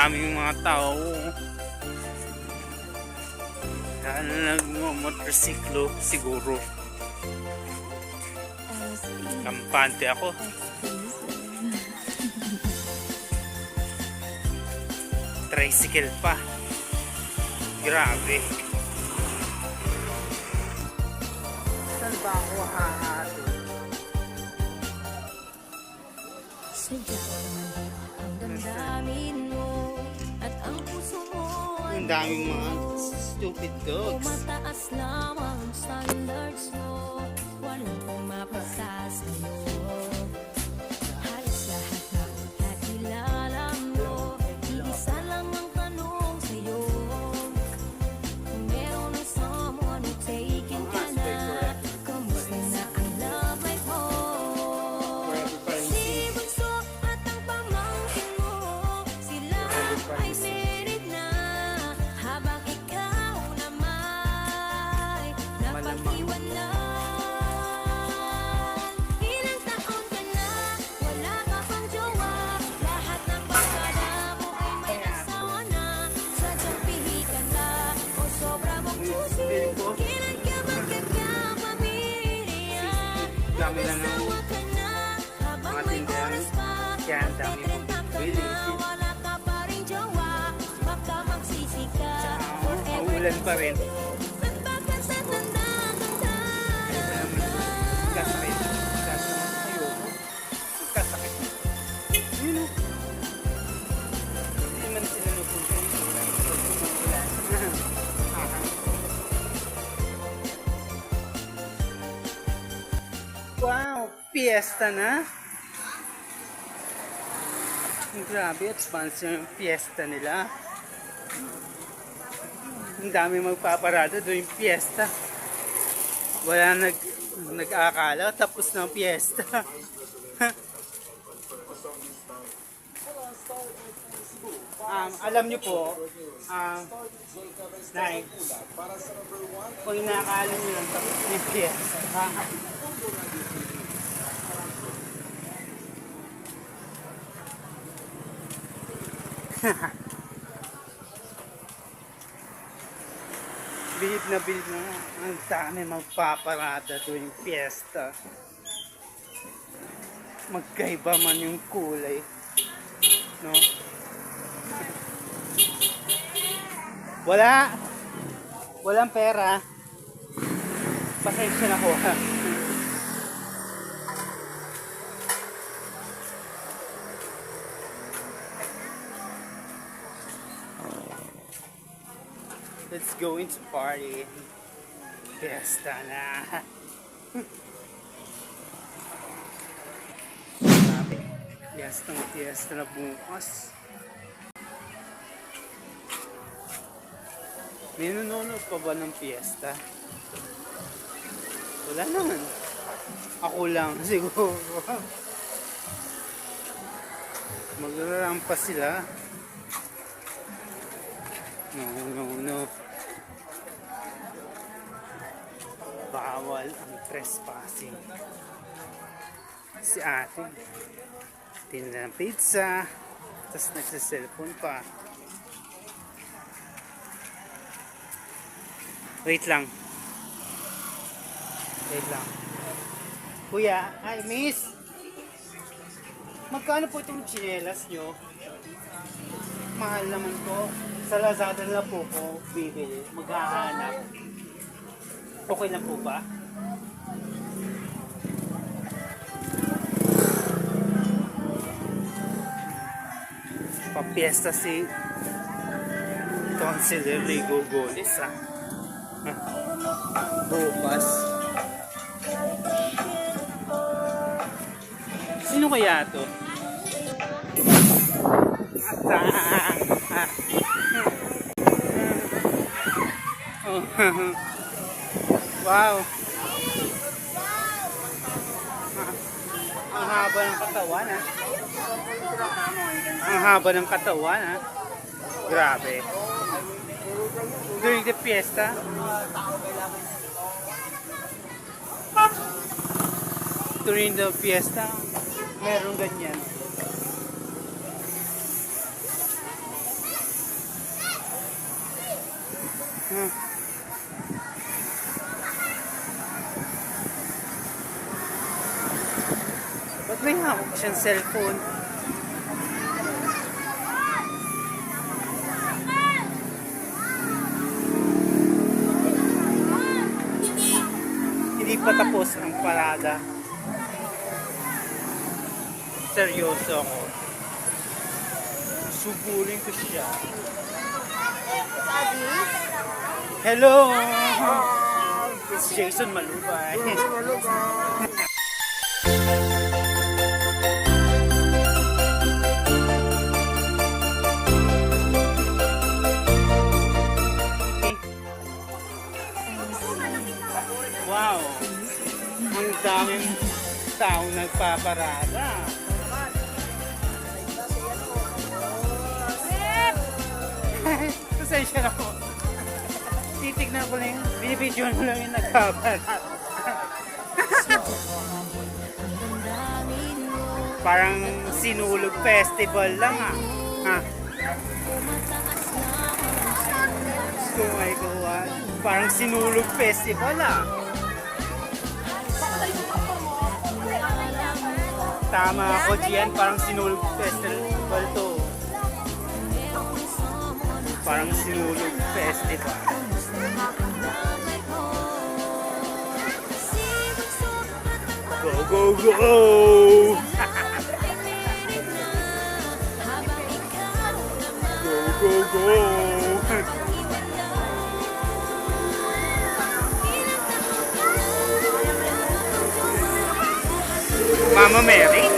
daming mga tao. Dahil nagmo-motorsiklo siguro. Kampante ako. Tricycle pa. Grabe. Saan ba ako hahato? Ang daming mga stupid dogs. Mataas lamang ang standards mo, walang pumapasa sa'yo. Halos lahat na nakilala mo, iisa lang ang tanong sa'yo. Kung meron na someone who taken ka na, kamusta na ang love life mo? Si Bunso at ang pamangkin mo, sila ay married na, habang ikaw naman napag-iwanan. Ilang taon ka na, wala ka pang jowa, lahat ng barkada mo ay may asawa na. Sadyang pihikan ka o sobra mong choosy, kailan ka magkakapamilya? Mag-asawa ka na habang may oras pa, magte-30 ka na, wala ka pa rin jowa, baka magsisi ka forever. Maulan pa rin. Ba't bakit sa tanda-tanda ka? Kasakit. Ayoko. Kasakit. Yun o. Hindi man sila napunta yung ulan. Wow! Fiesta na! Grabe, advance yung fiesta nila. Ang dami magpaparada doon yung fiesta. Wala nag-aakala, tapos na ang fiesta. Alam nyo po, Nay, kung inaakala nyo lang tapos na yung fiesta. Bilib na ang dami magpaparada tuwing piyesta. Magkaiba man yung kulay, no? Walang pera. Pasensya na ko. Let's go into party. Fiesta na. Grabe. Fiesta na bukas. May nanonood pa ba ng fiesta? Wala naman. Ako lang siguro. Magrarampa sila. No. Bawal ang trespassing. Si ate tinda ng pizza, tapos nagsa-cellphone pa. Wait lang. Kuya, ay miss, magkano po itong tsinelas nyo? Mahal naman po. Sa Lazada na po ko bibili. Maghahanap. Okay lang po ba? Papiesta si Councilor Rigo Goles, ha? Bukas. Sino kaya to? Wow. Ang haba ng katawan, ha? Ang haba ng katawan, ha? Grabe. During the fiesta. During the fiesta, meron ganyan. Hmm. Ba't may hawak siyang cellphone? Hindi pa tapos ang parada. Seryoso ako. Suburin ko siya. Hello! It's Jason Malubay. Wow! Ang daming tao nagpaparada. Pasensya na po. Titignan ko lang, binibidyo ko lang yung nagpaparada. Parang sinulog festival lang ah. Ha? Oh my God. Parang sinulog festival ah. Tama ako diyan, parang sinulog festival to. Parang sinulog festival. Go, go, go! Go, go, go! Mama Mary?